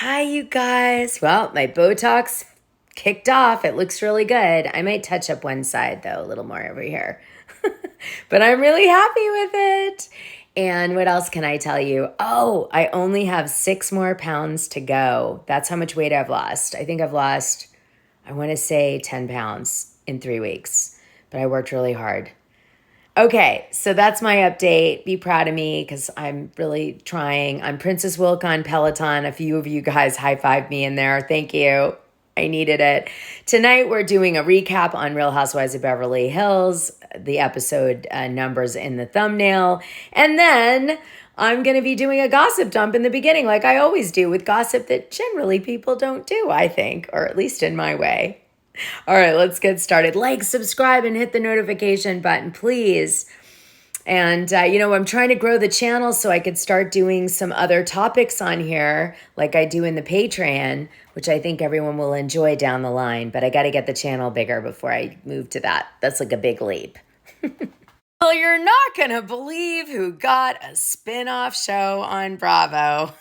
Hi, you guys. Well, my Botox kicked off. It looks really good. I might touch up one side, though, a little more over here. But I'm really happy with it. And what else can I tell you? Oh, I only have 6 more pounds to go. That's how much weight I've lost. I think I've lost, I want to say 10 pounds in 3 weeks. But I worked really hard. Okay, so that's my update. Be proud of me because I'm really trying. I'm Princess Wilk on Peloton. A few of you guys high-fived me in there. Thank you. I needed it. Tonight we're doing a recap on Real Housewives of Beverly Hills. The episode numbers in the thumbnail. And then I'm going to be doing a gossip dump in the beginning like I always do with gossip that generally people don't do, I think, or at least in my way. All right, let's get started. Like, subscribe, and hit the notification button, please. And, I'm trying to grow the channel so I could start doing some other topics on here like I do in the Patreon, which I think everyone will enjoy down the line. But I got to get the channel bigger before I move to that. That's like a big leap. Well, you're not going to believe who got a spin-off show on Bravo.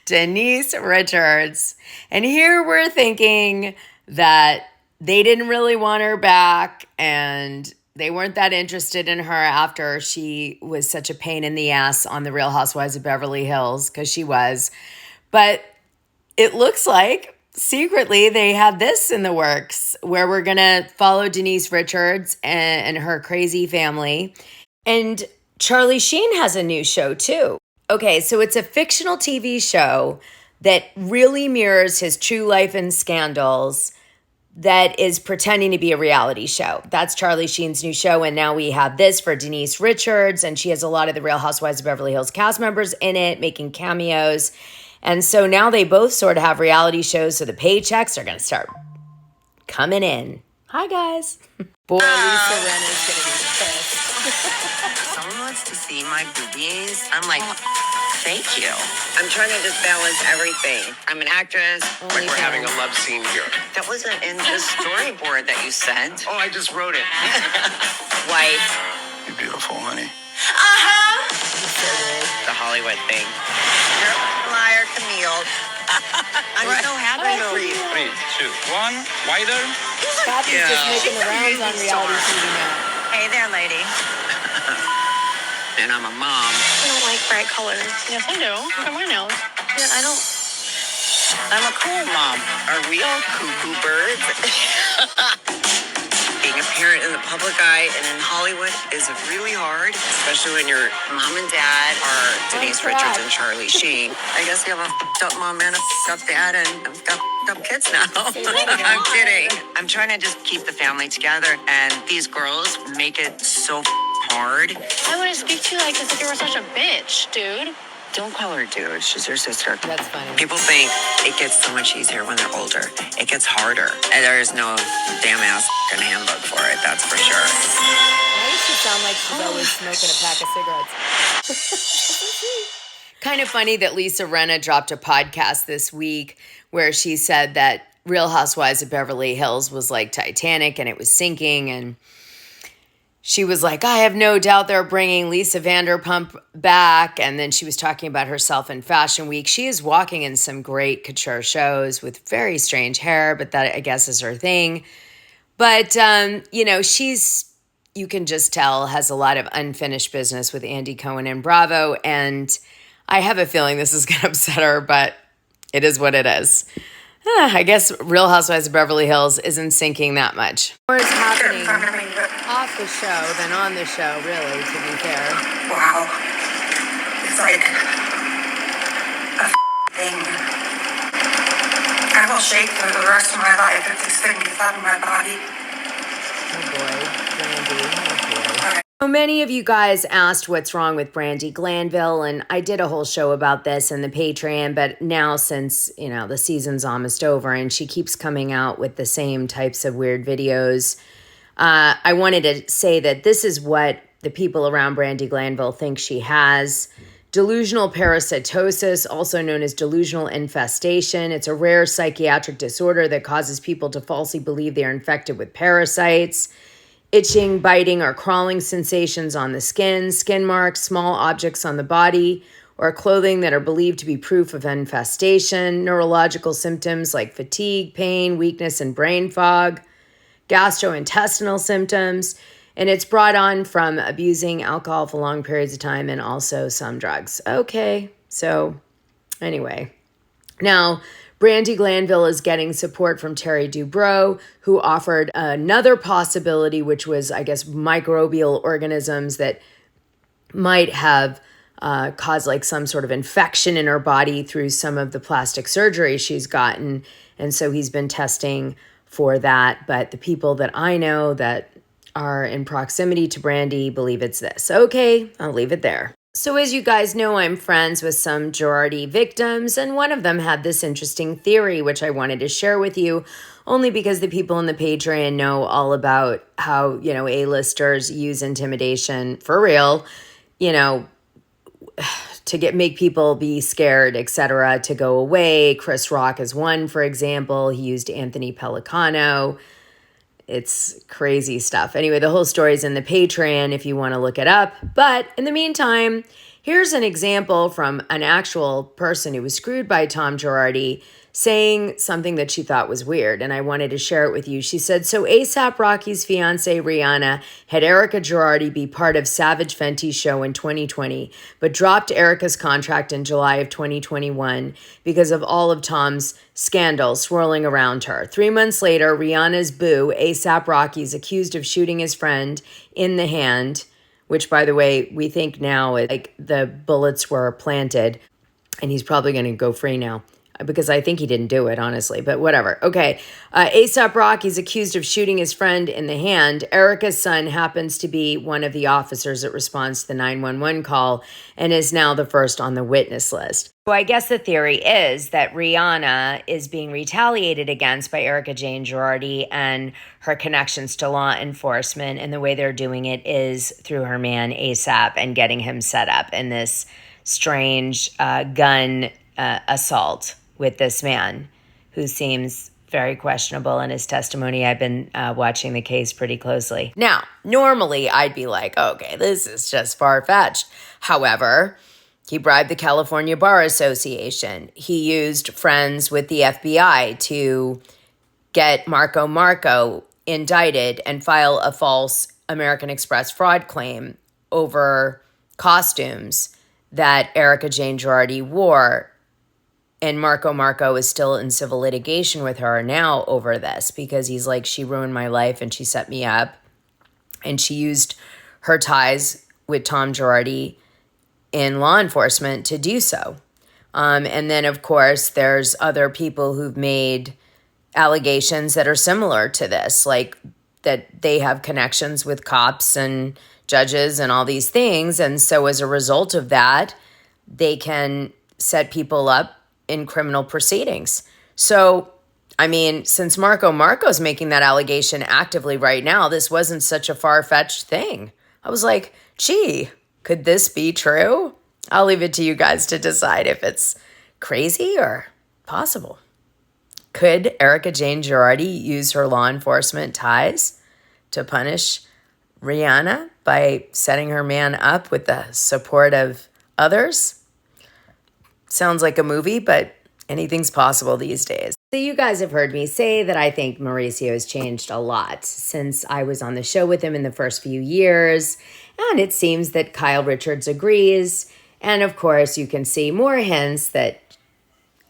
Denise Richards. And here we're thinking that they didn't really want her back and they weren't that interested in her after she was such a pain in the ass on the Real Housewives of Beverly Hills, because she was. But it looks like secretly they had this in the works where we're going to follow Denise Richards and her crazy family. And Charlie Sheen has a new show too. Okay, so it's a fictional TV show that really mirrors his true life and scandals that is pretending to be a reality show. That's Charlie Sheen's new show, and now we have this for Denise Richards, and she has a lot of the Real Housewives of Beverly Hills cast members in it, making cameos. And so now they both sort of have reality shows, so the paychecks are going to start coming in. Hi, guys. Boy, Lisa Rinna's going to be pissed. Someone wants to see my boobies. I'm like, thank you. I'm trying to just balance everything. I'm an actress. Like we're having a love scene here. That wasn't in the storyboard that you sent. Oh, I just wrote it. Wife. You're beautiful, honey. The Hollywood thing. You're a liar, Camille. I'm so happy for you. 3, 2, 1. Wider. Kathy's just making the rounds on reality TV now. Hey there, lady. And I'm a mom. I don't like bright colors. Yes, I do. Look at my nails. Yeah, I don't. I'm a cool mom. Are we all cuckoo birds? Being a parent in the public eye and in Hollywood is really hard, especially when your mom and dad are Denise Richards and Charlie Sheen. I guess you have a f***ed up mom and a f***ed up dad and I've got f***ed up kids now. I'm kidding. I'm trying to just keep the family together, and these girls make it so hard. I wouldn't speak to you like this if you were such a bitch, dude. Don't call her dude. She's your sister. That's funny. People think it gets so much easier when they're older. It gets harder. And there is no damn ass fucking handbook for it. That's for sure. Why does she sound like she's always smoking a pack of cigarettes? Kind of funny that Lisa Rinna dropped a podcast this week where she said that Real Housewives of Beverly Hills was like Titanic and it was sinking, and she was like, I have no doubt they're bringing Lisa Vanderpump back. And then she was talking about herself in Fashion Week. She is walking in some great couture shows with very strange hair, but that, I guess, is her thing. But, she's, you can just tell, has a lot of unfinished business with Andy Cohen and Bravo. And I have a feeling this is going to upset her, but it is what it is. I guess Real Housewives of Beverly Hills isn't sinking that much. More is happening off the show than on the show, really, to be fair. Wow. It's like a thing. I will shake for the rest of my life if this thing gets out of my body. Oh boy, Brandi. Oh boy. So many of you guys asked what's wrong with Brandi Glanville, and I did a whole show about this in the Patreon, but now since, the season's almost over and she keeps coming out with the same types of weird videos, I wanted to say that this is what the people around Brandi Glanville think she has. Delusional parasitosis, also known as delusional infestation. It's a rare psychiatric disorder that causes people to falsely believe they are infected with parasites. Itching, biting, or crawling sensations on the skin marks, small objects on the body, or clothing that are believed to be proof of infestation, neurological symptoms like fatigue, pain, weakness, and brain fog, gastrointestinal symptoms, and it's brought on from abusing alcohol for long periods of time and also some drugs. Okay, so anyway. Now, Brandi Glanville is getting support from Terry Dubrow, who offered another possibility, which was, I guess, microbial organisms that might have caused like some sort of infection in her body through some of the plastic surgery she's gotten. And so he's been testing for that. But the people that I know that are in proximity to Brandi believe it's this. Okay, I'll leave it there. So as you guys know, I'm friends with some Girardi victims, and one of them had this interesting theory, which I wanted to share with you, only because the people in the Patreon know all about how, A-listers use intimidation for real, to make people be scared, etc., to go away. Chris Rock is one, for example. He used Anthony Pellicano. It's crazy stuff. Anyway, the whole story's in the Patreon if you want to look it up. But in the meantime, here's an example from an actual person who was screwed by Tom Girardi saying something that she thought was weird, and I wanted to share it with you. She said, so A$AP Rocky's fiance Rihanna had Erika Girardi be part of Savage Fenty's show in 2020, but dropped Erika's contract in July of 2021 because of all of Tom's scandals swirling around her. 3 months later, Rihanna's boo, A$AP Rocky, is accused of shooting his friend in the hand, which, by the way, we think now the bullets were planted, and he's probably going to go free now. Because I think he didn't do it, honestly, but whatever. Okay, A$AP Rocky's accused of shooting his friend in the hand. Erika's son happens to be one of the officers that responds to the 911 call and is now the first on the witness list. So I guess the theory is that Rihanna is being retaliated against by Erika Jayne Girardi and her connections to law enforcement, and the way they're doing it is through her man A$AP and getting him set up in this strange gun assault with this man who seems very questionable in his testimony. I've been watching the case pretty closely. Now, normally I'd be like, okay, this is just far-fetched. However, he bribed the California Bar Association. He used friends with the FBI to get Marco indicted and file a false American Express fraud claim over costumes that Erika Jayne Girardi wore. And Marco is still in civil litigation with her now over this because he's like, she ruined my life and she set me up. And she used her ties with Tom Girardi in law enforcement to do so. And then, of course, there's other people who've made allegations that are similar to this, like that they have connections with cops and judges and all these things. And so as a result of that, they can set people up in criminal proceedings. So, I mean, since Marco's making that allegation actively right now, this wasn't such a far-fetched thing. I was like, gee, could this be true? I'll leave it to you guys to decide if it's crazy or possible. Could Erika Jayne Girardi use her law enforcement ties to punish Rihanna by setting her man up with the support of others? Sounds like a movie, but anything's possible these days. So you guys have heard me say that I think Mauricio has changed a lot since I was on the show with him in the first few years. And it seems that Kyle Richards agrees. And of course, you can see more hints that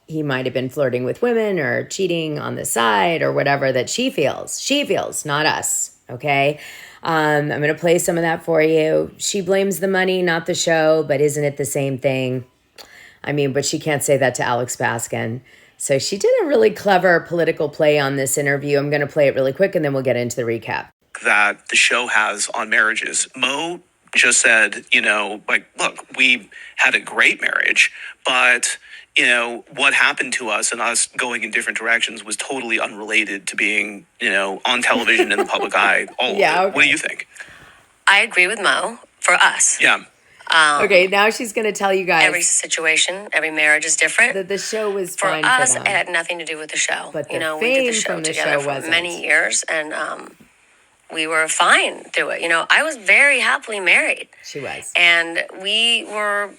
he might have been flirting with women or cheating on the side or whatever that she feels. She feels, not us, okay? I'm going to play some of that for you. She blames the money, not the show, but isn't it the same thing? I mean, but she can't say that to Alex Baskin. So she did a really clever political play on this interview. I'm going to play it really quick and then we'll get into the recap. That the show has on marriages. Mo just said, look, we had a great marriage, but, what happened to us and us going in different directions was totally unrelated to being, on television in the public eye. Yeah, okay. What do you think? I agree with Mo for us. Yeah. Okay, now she's going to tell you guys. Every situation, every marriage is different. That the show was for fine us, for them. it had nothing to do with the show. But the we did the fame show from the together show for wasn't. many years, and we were fine through it. I was very happily married. She was. And we were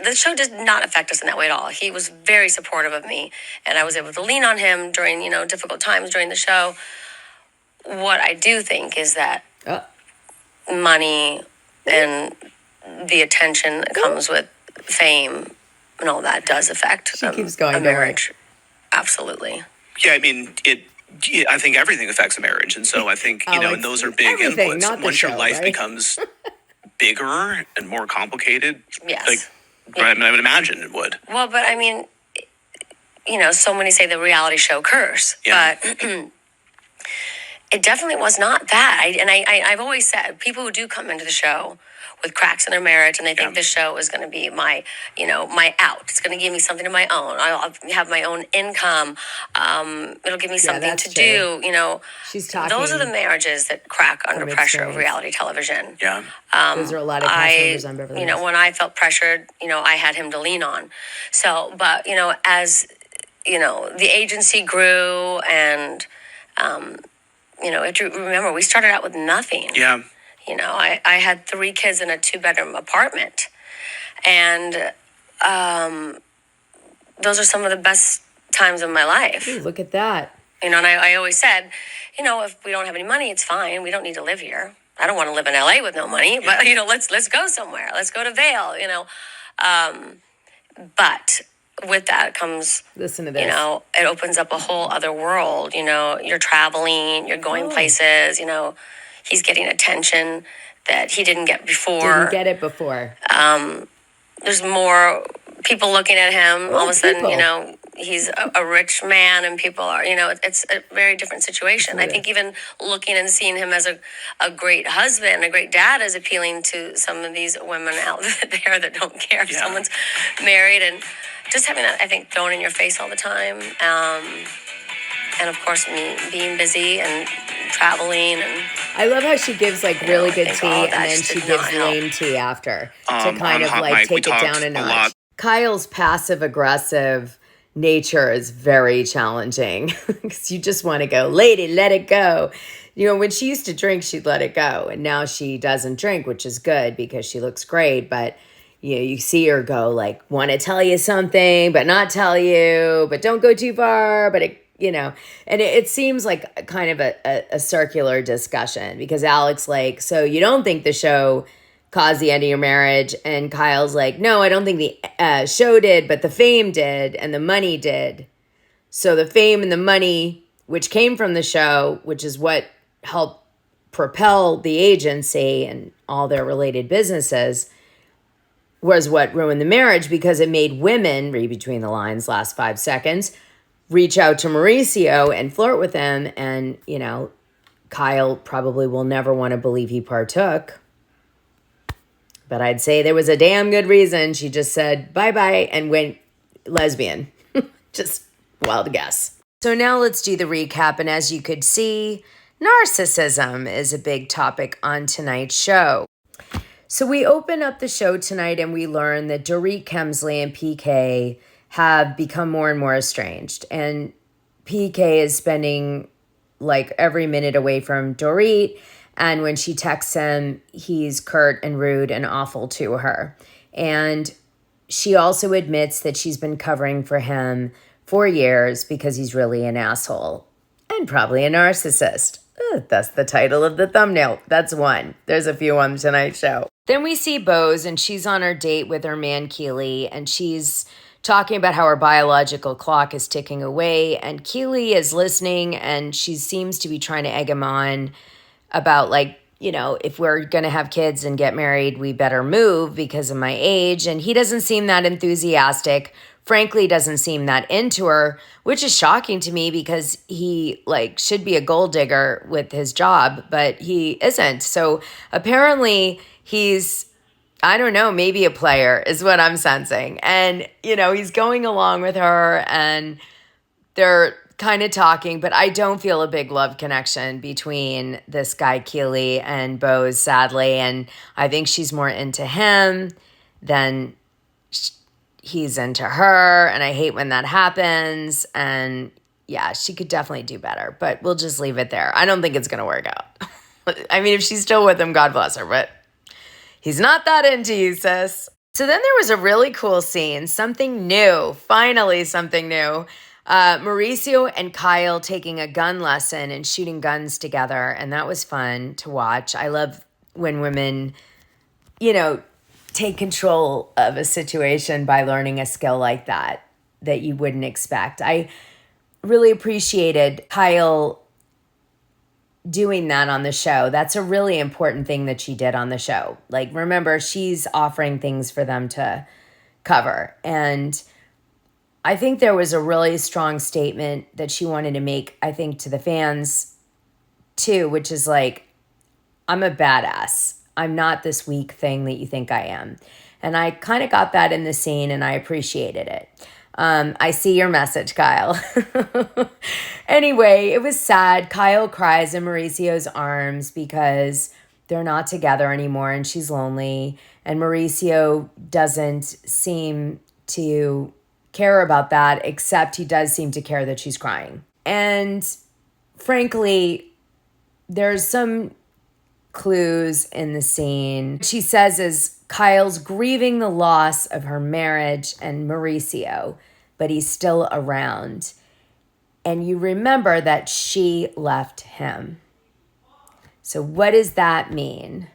the show did not affect us in that way at all. He was very supportive of me, and I was able to lean on him during, difficult times during the show. What I do think is that money and the attention that comes with fame and all that does affect keeps going, a marriage. Absolutely. Yeah, I mean, I think everything affects a marriage. And so I think, and those are big inputs. Once your life becomes bigger and more complicated, yes. I would imagine it would. Well, but I mean, so many say the reality show curse, but it definitely was not that. I've always said, people who do come into the show with cracks in their marriage and they think this show is going to be my out. It's going to give me something of my own. I'll have my own income. It'll give me something to do. She's talking. Those are the marriages that crack under pressure of reality television. Yeah. Those are a lot of cast members on Beverly Hills. When I felt pressured, I had him to lean on. So, but, as, the agency grew and, remember, we started out with nothing. Yeah. I had 3 kids in a 2-bedroom apartment. And those are some of the best times of my life. Ooh, look at that. And I always said, if we don't have any money, it's fine. We don't need to live here. I don't want to live in LA with no money, but, let's go somewhere. Let's go to Vail, But with that comes, listen to this. It opens up a whole other world. You're traveling, you're going places, he's getting attention that he didn't get before. Didn't get it before. There's more people looking at him. All of a sudden, he's a rich man and people are, it's a very different situation. I think even looking and seeing him as a great husband, a great dad is appealing to some of these women out there that don't care if someone's married, and just having that, I think, thrown in your face all the time. And of course, me being busy and traveling. And I love how she gives really good tea and then she gives lame tea after to kind of take it down a notch. Kyle's passive aggressive nature is very challenging because you just want to go, lady, let it go. When she used to drink, she'd let it go. And now she doesn't drink, which is good because she looks great. But you see her go want to tell you something, but not tell you, but don't go too far. But and it seems like kind of a circular discussion because Alex so you don't think the show caused the end of your marriage? And Kyle's no, I don't think the show did, but the fame did and the money did. So the fame and the money, which came from the show, which is what helped propel the agency and all their related businesses, was what ruined the marriage because it made women, read between the lines, last 5 seconds, reach out to Mauricio and flirt with him. And, Kyle probably will never want to believe he partook. But I'd say there was a damn good reason she just said bye-bye and went lesbian. Just wild guess. So now let's do the recap. And as you could see, narcissism is a big topic on tonight's show. So we open up the show tonight and we learn that Dorit Kemsley and PK have become more and more estranged. And PK is spending every minute away from Dorit. And when she texts him, he's curt and rude and awful to her. And she also admits that she's been covering for him for years because he's really an asshole and probably a narcissist. That's the title of the thumbnail. That's one. There's a few on tonight's show. Then we see Bose, and she's on her date with her man, Keely, and she's talking about how her biological clock is ticking away. And Keely is listening, and she seems to be trying to egg him on about if we're going to have kids and get married, we better move because of my age. And he doesn't seem that enthusiastic. Frankly, doesn't seem that into her, which is shocking to me because he should be a gold digger with his job, but he isn't. So apparently he's, I don't know, maybe a player is what I'm sensing. And, he's going along with her and they're kind of talking, but I don't feel a big love connection between this guy Keely and Bose, sadly. And I think she's more into him than he's into her. And I hate when that happens. And yeah, she could definitely do better, but we'll just leave it there. I don't think it's going to work out. I mean, if she's still with him, God bless her, but he's not that into you, sis. So then there was a really cool scene, something new, finally something new. Mauricio and Kyle taking a gun lesson and shooting guns together, and that was fun to watch. I love when women, take control of a situation by learning a skill like that you wouldn't expect. I really appreciated Kyle doing that on the show. That's a really important thing that she did on the show. Like, remember, she's offering things for them to cover. And I think there was a really strong statement that she wanted to make, I think, to the fans too, which is like, I'm a badass. I'm not this weak thing that you think I am. And I kind of got that in the scene, and I appreciated it. I see your message, Kyle. Anyway, it was sad. Kyle cries in Mauricio's arms because they're not together anymore and she's lonely. And Mauricio doesn't seem to care about that, except he does seem to care that she's crying. And frankly, there's some clues in the scene. She says as Kyle's grieving the loss of her marriage and Mauricio, but he's still around. And you remember that she left him. So what does that mean?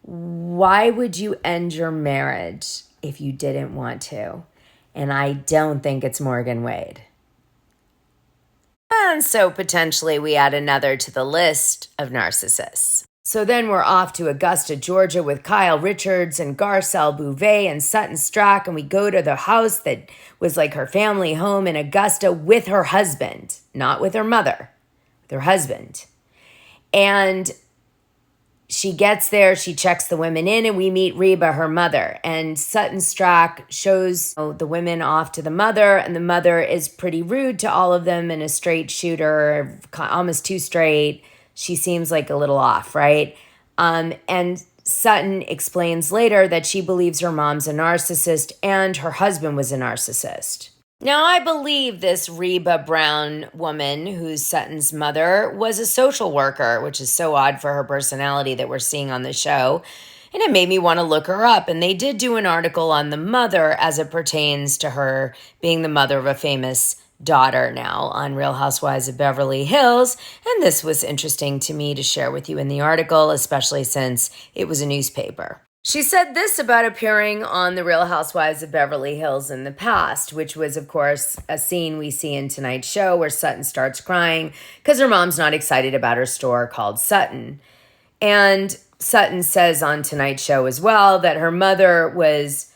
Why would you end your marriage if you didn't want to? And I don't think it's Morgan Wade. And so potentially we add another to the list of narcissists. So then we're off to Augusta, Georgia with Kyle Richards and Garcelle Bouvet and Sutton Strack. And we go to the house that was like her family home in Augusta with her husband, not with her mother, with her husband. And she gets there, she checks the women in, and we meet Reba, her mother. And Sutton Strack shows the women off to the mother, and the mother is pretty rude to all of them and a straight shooter, almost too straight. She seems like a little off, right? And Sutton explains later that she believes her mom's a narcissist and her husband was a narcissist. Now, I believe this Reba Brown woman, who's Sutton's mother, was a social worker, which is so odd for her personality that we're seeing on the show. And it made me want to look her up. And they did do an article on the mother as it pertains to her being the mother of a famous daughter now on Real Housewives of Beverly Hills. And this was interesting to me to share with you in the article, especially since it was a newspaper. She said this about appearing on The Real Housewives of Beverly Hills in the past, which was, of course, a scene we see in tonight's show where Sutton starts crying because her mom's not excited about her store called Sutton. And Sutton says on tonight's show as well that her mother was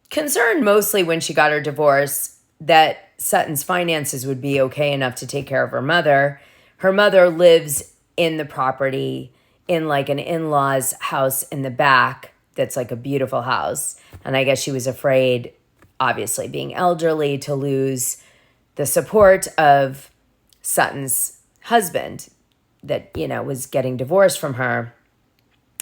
concerned mostly when she got her divorce that Sutton's finances would be okay enough to take care of her mother. Her mother lives in the property in like an in-laws house in the back that's like a beautiful house. And I guess she was afraid, obviously being elderly, to lose the support of Sutton's husband that, was getting divorced from her.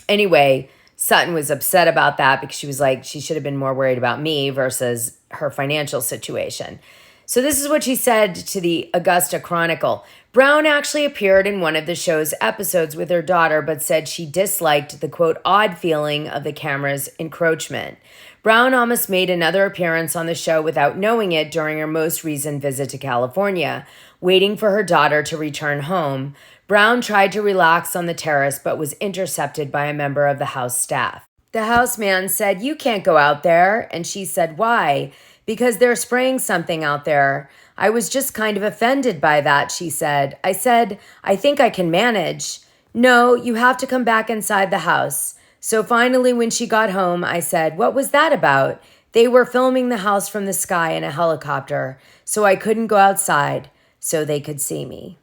Anyway, Sutton was upset about that because she was like, she should have been more worried about me versus her financial situation. So this is what she said to the Augusta Chronicle. Brown actually appeared in one of the show's episodes with her daughter, but said she disliked the, quote, odd feeling of the camera's encroachment. Brown almost made another appearance on the show without knowing it during her most recent visit to California. Waiting for her daughter to return home, Brown tried to relax on the terrace, but was intercepted by a member of the house staff. The houseman said, "You can't go out there." And she said, "Why?" "Because they're spraying something out there. I was just kind of offended by that," she said. "I said, I think I can manage." "No, you have to come back inside the house." So finally, when she got home, I said, "What was that about?" "They were filming the house from the sky in a helicopter, so I couldn't go outside so they could see me."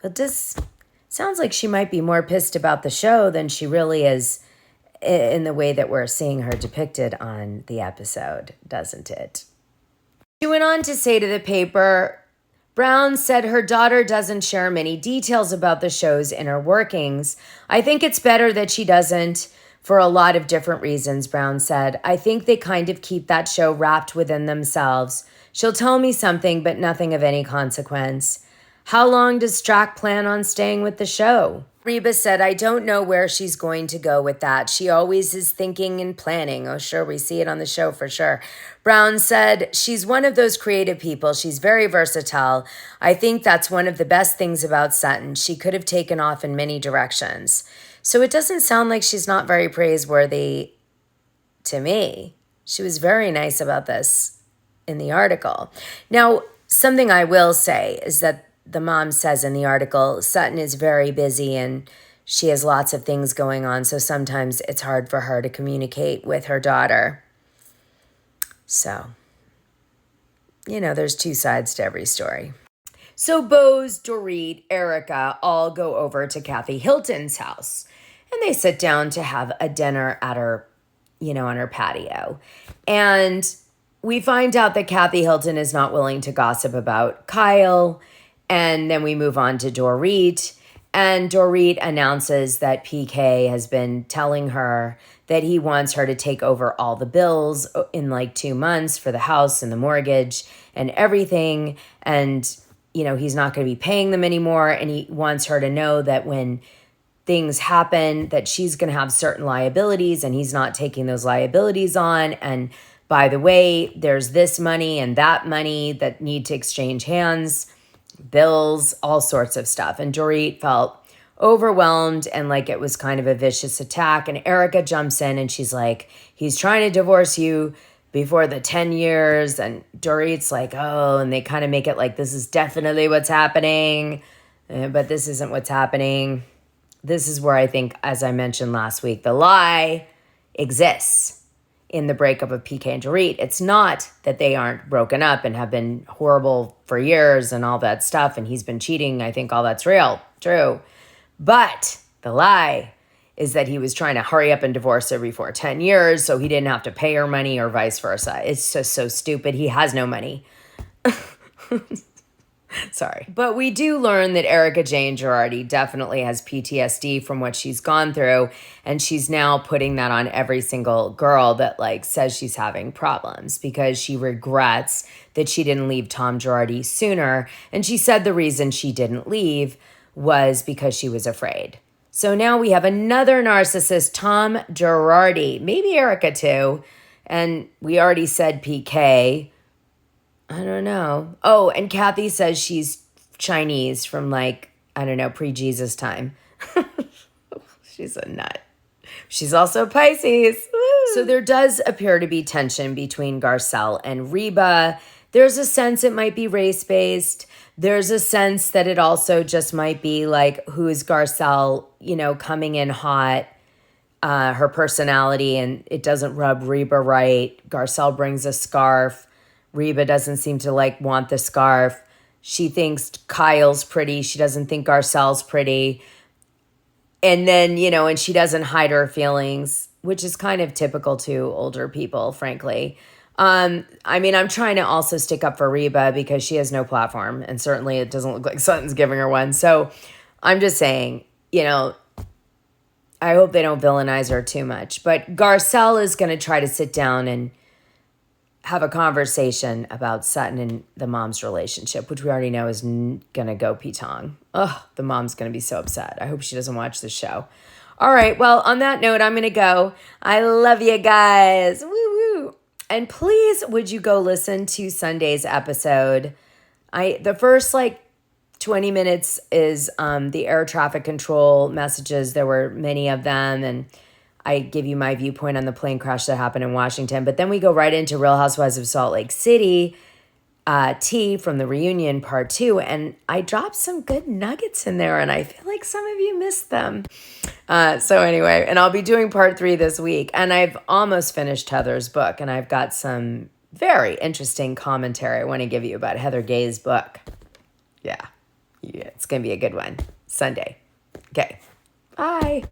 But this sounds like she might be more pissed about the show than she really is in the way that we're seeing her depicted on the episode, doesn't it? She went on to say to the paper, Brown said her daughter doesn't share many details about the show's inner workings. "I think it's better that she doesn't for a lot of different reasons," Brown said. "I think they kind of keep that show wrapped within themselves. She'll tell me something, but nothing of any consequence." How long does Strack plan on staying with the show? Reba said, I don't know where she's going to go with that. She always is thinking and planning. Oh, sure, we see it on the show for sure. Brown said, she's one of those creative people. She's very versatile. I think that's one of the best things about Sutton. She could have taken off in many directions. So it doesn't sound like she's not very praiseworthy to me. She was very nice about this in the article. Now, something I will say is that the mom says in the article, Sutton is very busy and she has lots of things going on, so sometimes it's hard for her to communicate with her daughter. So, there's two sides to every story. So Bose, Dorit, Erika all go over to Kathy Hilton's house, and they sit down to have a dinner at her, on her patio. And we find out that Kathy Hilton is not willing to gossip about Kyle. And then we move on to Dorit. And Dorit announces that PK has been telling her that he wants her to take over all the bills in like 2 months for the house and the mortgage and everything. And, he's not going to be paying them anymore. And he wants her to know that when things happen, that she's going to have certain liabilities and he's not taking those liabilities on. And by the way, there's this money and that money that need to exchange hands. Bills, all sorts of stuff. And Dorit felt overwhelmed and like it was kind of a vicious attack. And Erika jumps in and she's like, he's trying to divorce you before the 10 years. And Dorit's like, oh, and they kind of make it like this is definitely what's happening. But this isn't what's happening. This is where I think, as I mentioned last week, the lie exists in the breakup of PK and Dorit. It's not that they aren't broken up and have been horrible for years and all that stuff, and he's been cheating. I think all that's true. But the lie is that he was trying to hurry up and divorce her before 10 years so he didn't have to pay her money or vice versa. It's just so stupid. He has no money. Sorry. But we do learn that Erika Jayne Girardi definitely has PTSD from what she's gone through. And she's now putting that on every single girl that says she's having problems because she regrets that she didn't leave Tom Girardi sooner. And she said the reason she didn't leave was because she was afraid. So now we have another narcissist, Tom Girardi, maybe Erika too. And we already said PK. I don't know. Oh, and Kathy says she's Chinese from pre-Jesus time. She's a nut. She's also Pisces. Woo. So there does appear to be tension between Garcelle and Reba. There's a sense it might be race-based. There's a sense that it also just might be who is Garcelle, coming in hot, her personality, and it doesn't rub Reba right. Garcelle brings a scarf. Reba doesn't seem to want the scarf. She thinks Kyle's pretty. She doesn't think Garcelle's pretty. And then, and she doesn't hide her feelings, which is kind of typical to older people, frankly. I'm trying to also stick up for Reba because she has no platform. And certainly it doesn't look like Sutton's giving her one. So I'm just saying, I hope they don't villainize her too much. But Garcelle is going to try to sit down and have a conversation about Sutton and the mom's relationship, which we already know is going to go petong. Ugh, the mom's going to be so upset. I hope she doesn't watch the show. All right, well, on that note, I'm going to go. I love you guys. Woo woo. And please, would you go listen to Sunday's episode? The first 20 minutes is the air traffic control messages. There were many of them, and I give you my viewpoint on the plane crash that happened in Washington. But then we go right into Real Housewives of Salt Lake City, T from the reunion part 2. And I dropped some good nuggets in there, and I feel like some of you missed them. So anyway, and I'll be doing part 3 this week. And I've almost finished Heather's book, and I've got some very interesting commentary I want to give you about Heather Gay's book. Yeah, it's going to be a good one. Sunday. Okay, bye.